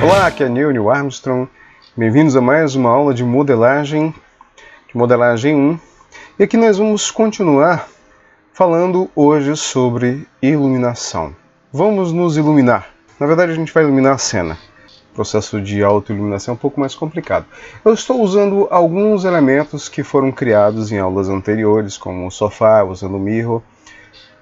Olá, aqui é Neil Armstrong. Bem-vindos a mais uma aula de modelagem 1. E aqui nós vamos continuar falando hoje sobre iluminação. Vamos nos iluminar. Na verdade, a gente vai iluminar a cena. O processo de autoiluminação é um pouco mais complicado. Eu estou usando alguns elementos que foram criados em aulas anteriores, como o sofá, usando o mirror.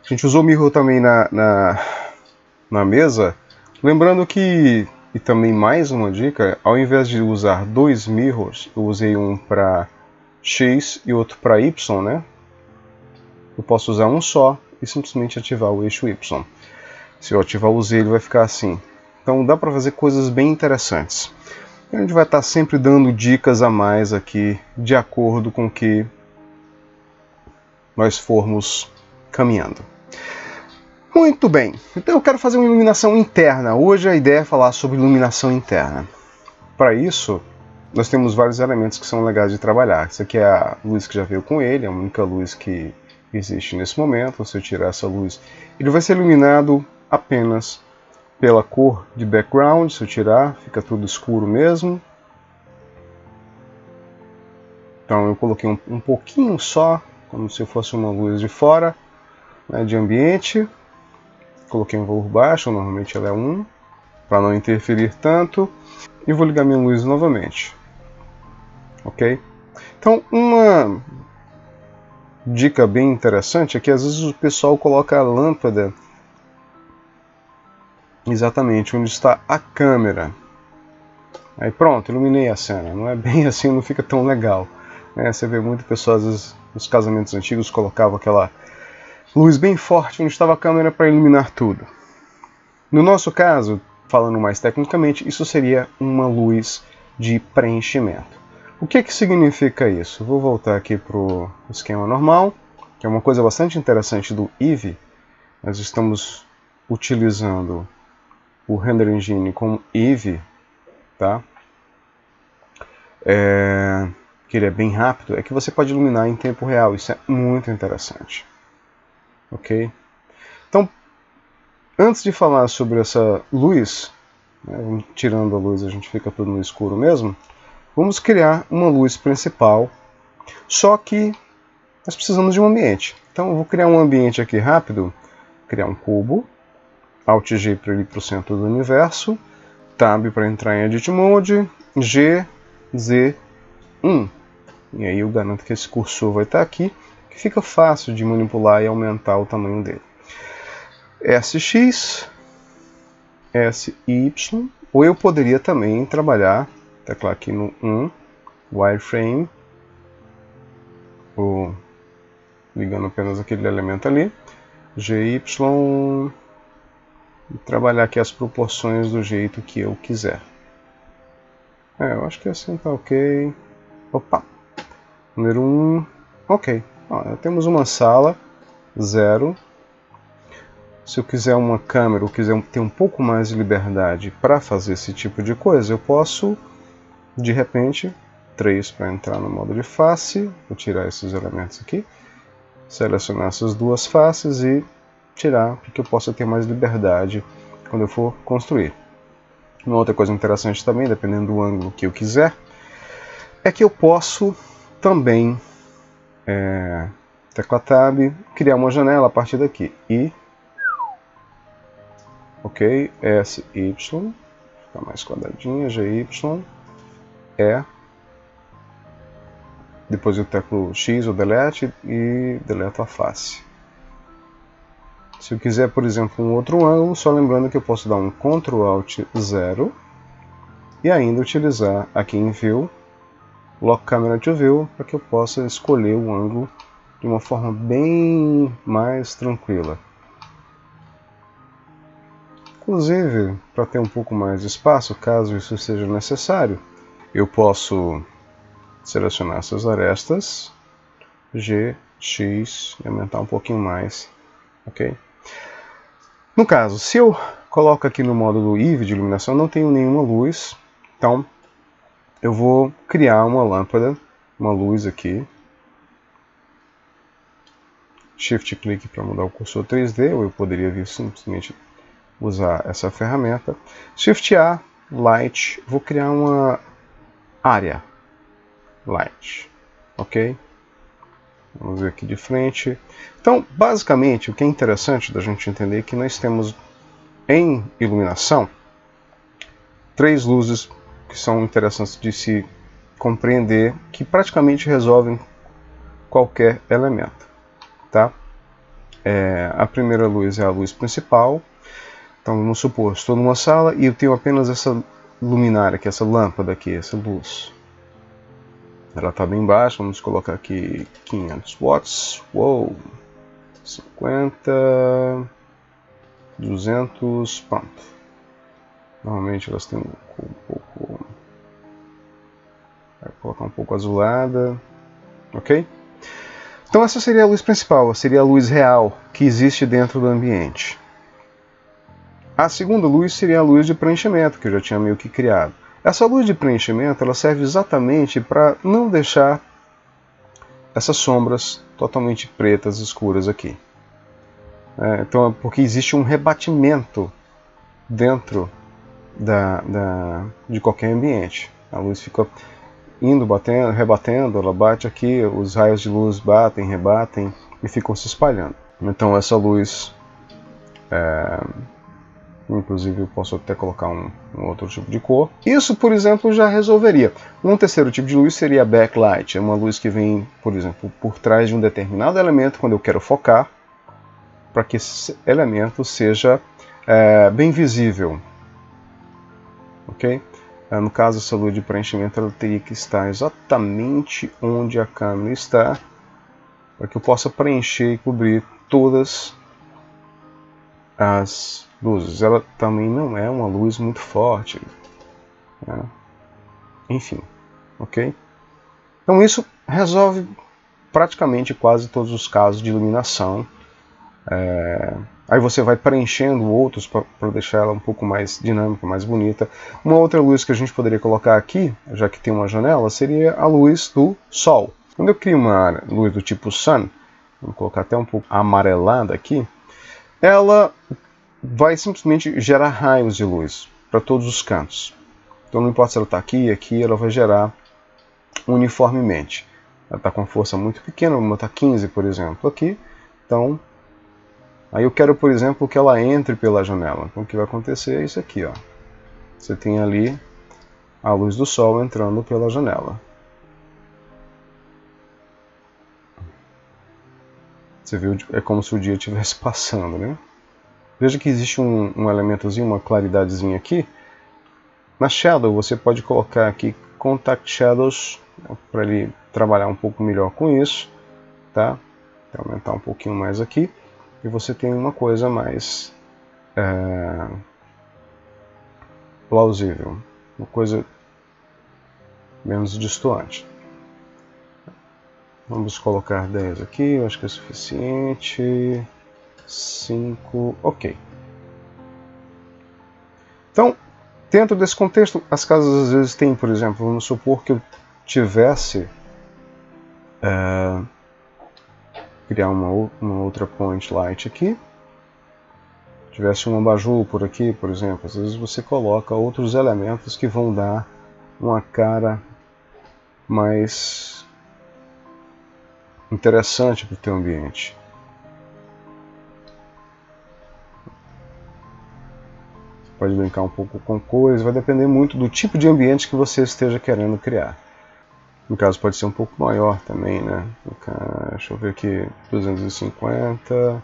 A gente usou o mirror também na mesa. Lembrando que, e também mais uma dica, ao invés de usar dois mirrors, eu usei um para X e outro para Y, né? Eu posso usar um só e simplesmente ativar o eixo Y. Se eu ativar o Z, ele vai ficar assim. Então dá para fazer coisas bem interessantes. A gente vai estar sempre dando dicas a mais aqui, de acordo com o que nós formos caminhando. Muito bem, então eu quero fazer uma iluminação interna. Hoje a ideia é falar sobre iluminação interna. Para isso, nós temos vários elementos que são legais de trabalhar. Essa aqui é a luz que já veio com ele, é a única luz que existe nesse momento. Se eu tirar essa luz, ele vai ser iluminado apenas pela cor de background. Se eu tirar, fica tudo escuro mesmo. Então eu coloquei um pouquinho só, como se fosse uma luz de fora, né, de ambiente. Coloquei um valor baixo, normalmente ela é 1, para não interferir tanto. E vou ligar minha luz novamente. Ok? Então, uma dica bem interessante é que às vezes o pessoal coloca a lâmpada exatamente onde está a câmera. Aí pronto, iluminei a cena. Não é bem assim, não fica tão legal. Né? Você vê muitas pessoas, às vezes, nos casamentos antigos, colocavam aquela luz bem forte onde estava a câmera para iluminar tudo. No nosso caso, falando mais tecnicamente, isso seria uma luz de preenchimento. O que significa isso? Vou voltar aqui para o esquema normal, que é uma coisa bastante interessante do Eevee. Nós estamos utilizando o Render Engine como Eevee, tá? Que ele é bem rápido, é que você pode iluminar em tempo real. Isso é muito interessante. Ok? Então, antes de falar sobre essa luz, né, tirando a luz a gente fica tudo no escuro mesmo, vamos criar uma luz principal, só que nós precisamos de um ambiente. Então eu vou criar um ambiente aqui rápido, criar um cubo, Alt G para ir para o centro do universo, Tab para entrar em Edit Mode, G, Z, 1. E aí eu garanto que esse cursor vai estar aqui, que fica fácil de manipular e aumentar o tamanho dele. SX, SY, ou eu poderia também trabalhar, teclar aqui no 1, Wireframe, ou ligando apenas aquele elemento ali, GY, e trabalhar aqui as proporções do jeito que eu quiser. Eu acho que assim tá ok. Opa! Número 1, ok. Temos uma sala, 0. Se eu quiser uma câmera ou quiser ter um pouco mais de liberdade para fazer esse tipo de coisa, eu posso, de repente, 3 para entrar no modo de face, vou tirar esses elementos aqui, selecionar essas duas faces e tirar, para que eu possa ter mais liberdade quando eu for construir. Uma outra coisa interessante também, dependendo do ângulo que eu quiser, é que eu posso também, tecla Tab, criar uma janela a partir daqui. E ok, SY, fica mais quadradinha, GY, E, depois eu teclo X ou Delete e deleto a face. Se eu quiser, por exemplo, um outro ângulo, só lembrando que eu posso dar um Ctrl Alt 0 e ainda utilizar aqui em View, Lock Camera to View, para que eu possa escolher o ângulo de uma forma bem mais tranquila. Inclusive, para ter um pouco mais de espaço, caso isso seja necessário, eu posso selecionar essas arestas, G, X, e aumentar um pouquinho mais, ok? No caso, se eu coloco aqui no módulo Eevee de iluminação, não tenho nenhuma luz, então eu vou criar uma lâmpada, uma luz aqui, Shift clique para mudar o cursor 3D, ou eu poderia vir simplesmente usar essa ferramenta. Shift A, light, vou criar uma área light, ok? Vamos ver aqui de frente. Então, basicamente, o que é interessante da gente entender é que nós temos em iluminação 3 luzes que são interessantes de se compreender, que praticamente resolvem qualquer elemento, tá? A primeira luz é a luz principal. Então vamos supor, estou numa sala e eu tenho apenas essa luminária aqui, essa lâmpada aqui, essa luz. Ela está bem baixa, vamos colocar aqui 500 watts, uou, 50, 200, pronto. Normalmente elas têm um pouco, vai colocar um pouco azulada, ok? Então essa seria a luz principal, seria a luz real que existe dentro do ambiente. A segunda luz seria a luz de preenchimento, que eu já tinha meio que criado. Essa luz de preenchimento ela serve exatamente para não deixar essas sombras totalmente pretas, escuras aqui. Então, porque existe um rebatimento dentro de qualquer ambiente. A luz fica indo, batendo, rebatendo, ela bate aqui, os raios de luz batem, rebatem e ficam se espalhando. Então essa luz, inclusive eu posso até colocar um outro tipo de cor. Isso, por exemplo, já resolveria. Um terceiro tipo de luz seria a backlight, é uma luz que vem, por exemplo, por trás de um determinado elemento quando eu quero focar, para que esse elemento seja bem visível. Ok? No caso, essa luz de preenchimento ela teria que estar exatamente onde a câmera está, para que eu possa preencher e cobrir todas as luzes. Ela também não é uma luz muito forte, né? Enfim, ok? Então isso resolve praticamente quase todos os casos de iluminação. Aí você vai preenchendo outros para deixar ela um pouco mais dinâmica, mais bonita. Uma outra luz que a gente poderia colocar aqui, já que tem uma janela, seria a luz do sol. Quando eu crio uma luz do tipo sun, vou colocar até um pouco amarelada aqui, ela vai simplesmente gerar raios de luz para todos os cantos. Então não importa se ela está aqui, aqui, ela vai gerar uniformemente. Ela está com força muito pequena, vou botar 15, por exemplo, aqui. Então, aí eu quero, por exemplo, que ela entre pela janela. Então o que vai acontecer é isso aqui, ó. Você tem ali a luz do sol entrando pela janela. Você viu? É como se o dia estivesse passando, né? Veja que existe um elementozinho, uma claridadezinha aqui. Na Shadow você pode colocar aqui Contact Shadows, para ele trabalhar um pouco melhor com isso, tá? Vou aumentar um pouquinho mais aqui. E você tem uma coisa mais plausível, uma coisa menos distoante. Vamos colocar 10 aqui, eu acho que é suficiente. 5, ok. Então, dentro desse contexto, as casas às vezes têm, por exemplo, vamos supor que eu tivesse criar uma outra point light aqui, tivesse um abajur por aqui, por exemplo, às vezes você coloca outros elementos que vão dar uma cara mais interessante para o teu ambiente. Você pode brincar um pouco com cores, vai depender muito do tipo de ambiente que você esteja querendo criar. No caso pode ser um pouco maior também, né? Deixa eu ver aqui, 250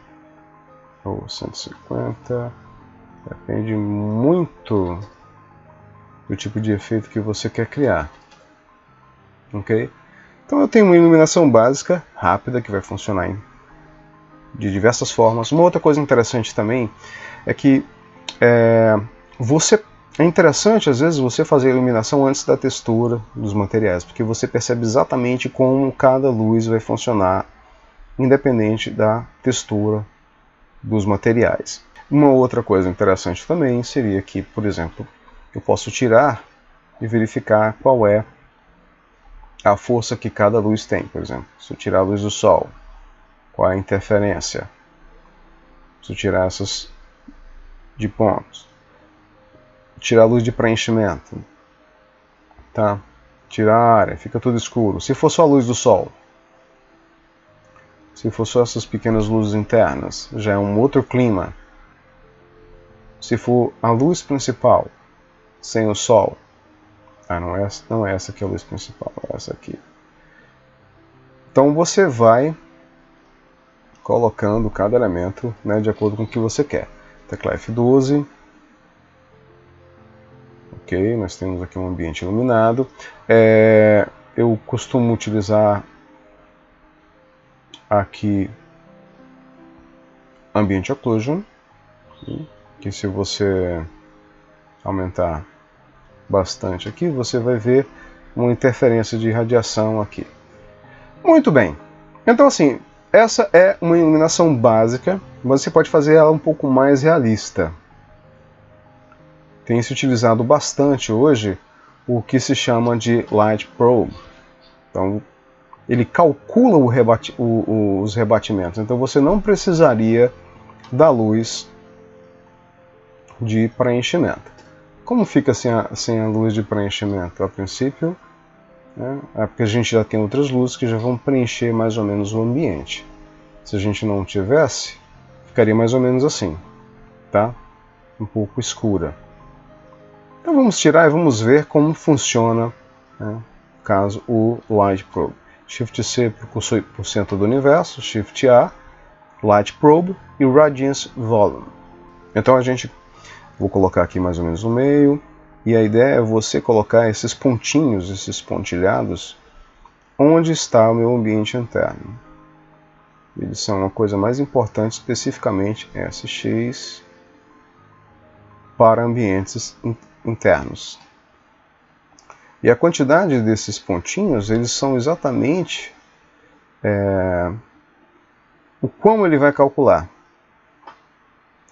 ou 150. Depende muito do tipo de efeito que você quer criar. Ok? Então eu tenho uma iluminação básica, rápida, que vai funcionar de diversas formas. Uma outra coisa interessante também é que é interessante, às vezes, você fazer a iluminação antes da textura dos materiais, porque você percebe exatamente como cada luz vai funcionar, independente da textura dos materiais. Uma outra coisa interessante também seria que, por exemplo, eu posso tirar e verificar qual é a força que cada luz tem. Por exemplo, se eu tirar a luz do sol, qual é a interferência? Se eu tirar essas de pontos, tirar a luz de preenchimento, tá? Tirar a área, fica tudo escuro. Se for só a luz do sol, se for só essas pequenas luzes internas, já é um outro clima. Se for a luz principal, sem o sol, não é essa que é a luz principal, é essa aqui. Então você vai colocando cada elemento, né, de acordo com o que você quer. Tecla F12. Ok, nós temos aqui um ambiente iluminado. Eu costumo utilizar aqui Ambient Occlusion, que se você aumentar bastante aqui, você vai ver uma interferência de radiação aqui. Muito bem, então assim, essa é uma iluminação básica, mas você pode fazer ela um pouco mais realista. Tem se utilizado bastante hoje o que se chama de Light Probe. Então, ele calcula os rebatimentos, então você não precisaria da luz de preenchimento. Como fica sem a luz de preenchimento? A princípio, é porque a gente já tem outras luzes que já vão preencher mais ou menos o ambiente. Se a gente não tivesse, ficaria mais ou menos assim, tá? Um pouco escura. Então vamos tirar e vamos ver como funciona, né, caso o Light Probe. Shift C por cento do universo, Shift A, Light Probe e Radiance Volume. Então vou colocar aqui mais ou menos no meio, e a ideia é você colocar esses pontinhos, esses pontilhados, onde está o meu ambiente interno. Eles são uma coisa mais importante, especificamente SX para ambientes internos. E a quantidade desses pontinhos, eles são exatamente o como ele vai calcular.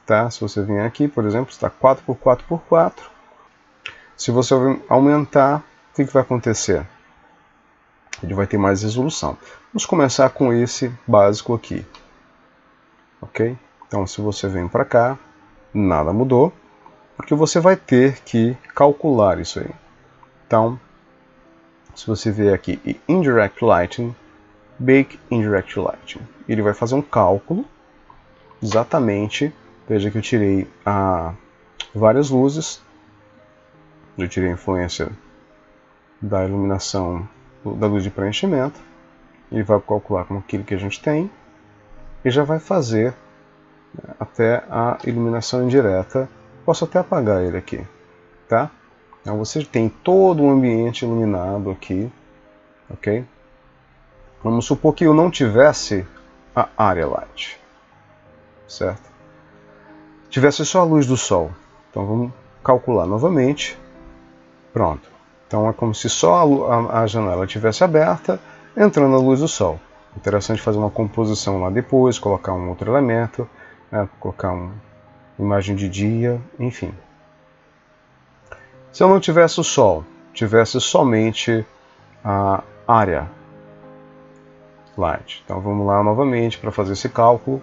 Tá? Se você vier aqui, por exemplo, está 4x4x4. Se você aumentar, o que vai acontecer? Ele vai ter mais resolução. Vamos começar com esse básico aqui. Ok? Então, se você vem para cá, nada mudou, porque você vai ter que calcular isso aí. Então, se você vier aqui em Indirect Lighting, Bake Indirect Lighting, ele vai fazer um cálculo exatamente. Veja que eu tirei várias luzes, eu tirei a influência da iluminação da luz de preenchimento, ele vai calcular com aquilo que a gente tem e já vai fazer até a iluminação indireta. Posso até apagar ele aqui, tá? Então você tem todo o ambiente iluminado aqui, ok? Vamos supor que eu não tivesse a Area Light, certo? Tivesse só a luz do sol. Então vamos calcular novamente. Pronto. Então é como se só a janela estivesse aberta, entrando a luz do sol. Interessante fazer uma composição lá depois, colocar um outro elemento, né, colocar uma imagem de dia, enfim. Se eu não tivesse o sol, tivesse somente a Area Light. Então vamos lá novamente para fazer esse cálculo.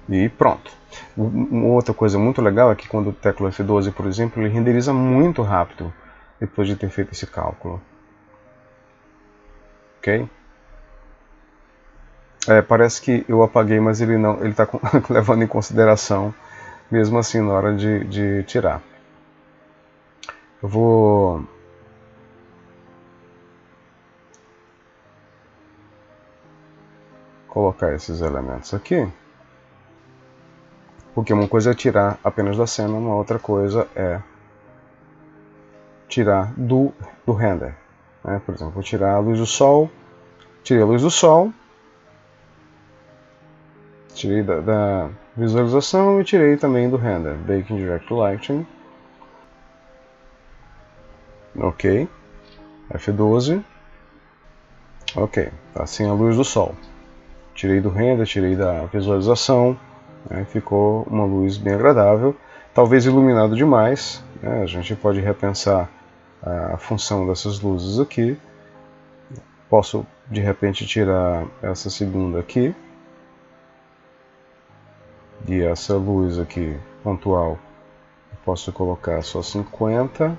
E pronto. Uma outra coisa muito legal é que quando o tecla F12, por exemplo, ele renderiza muito rápido depois de ter feito esse cálculo. Ok? Parece que eu apaguei, mas ele não, ele está levando em consideração mesmo assim na hora de tirar. Eu vou colocar esses elementos aqui. Porque uma coisa é tirar apenas da cena, uma outra coisa é tirar do render. Né? Por exemplo, vou tirar a luz do sol, tirei a luz do sol, tirei da visualização e tirei também do render. Bake Indirect Lighting. Ok. F12. Ok, tá sem a luz do sol. Tirei do render, tirei da visualização. Ficou uma luz bem agradável, talvez iluminado demais, né? A gente pode repensar a função dessas luzes aqui. Posso de repente tirar essa segunda aqui, E essa luz aqui, pontual, eu posso colocar só 50.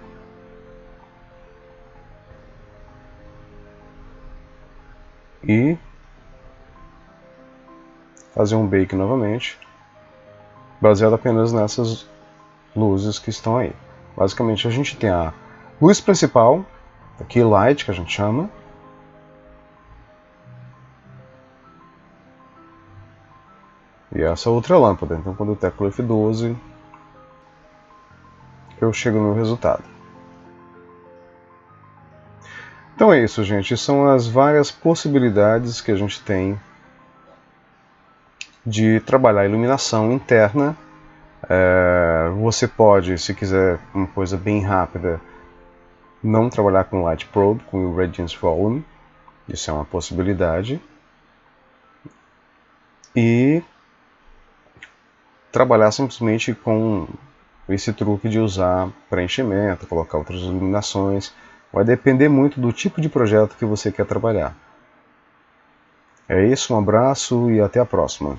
E fazer um bake novamente, baseado apenas nessas luzes que estão aí. Basicamente a gente tem a luz principal, aqui light que a gente chama, e essa outra lâmpada. Então quando eu teclo F12, eu chego no resultado. Então é isso, gente. São as várias possibilidades que a gente tem de trabalhar a iluminação interna. Você pode, se quiser uma coisa bem rápida, não trabalhar com Light Probe, com o Radiance Volume. Isso é uma possibilidade. E trabalhar simplesmente com esse truque de usar preenchimento, colocar outras iluminações. Vai depender muito do tipo de projeto que você quer trabalhar. É isso, um abraço e até a próxima.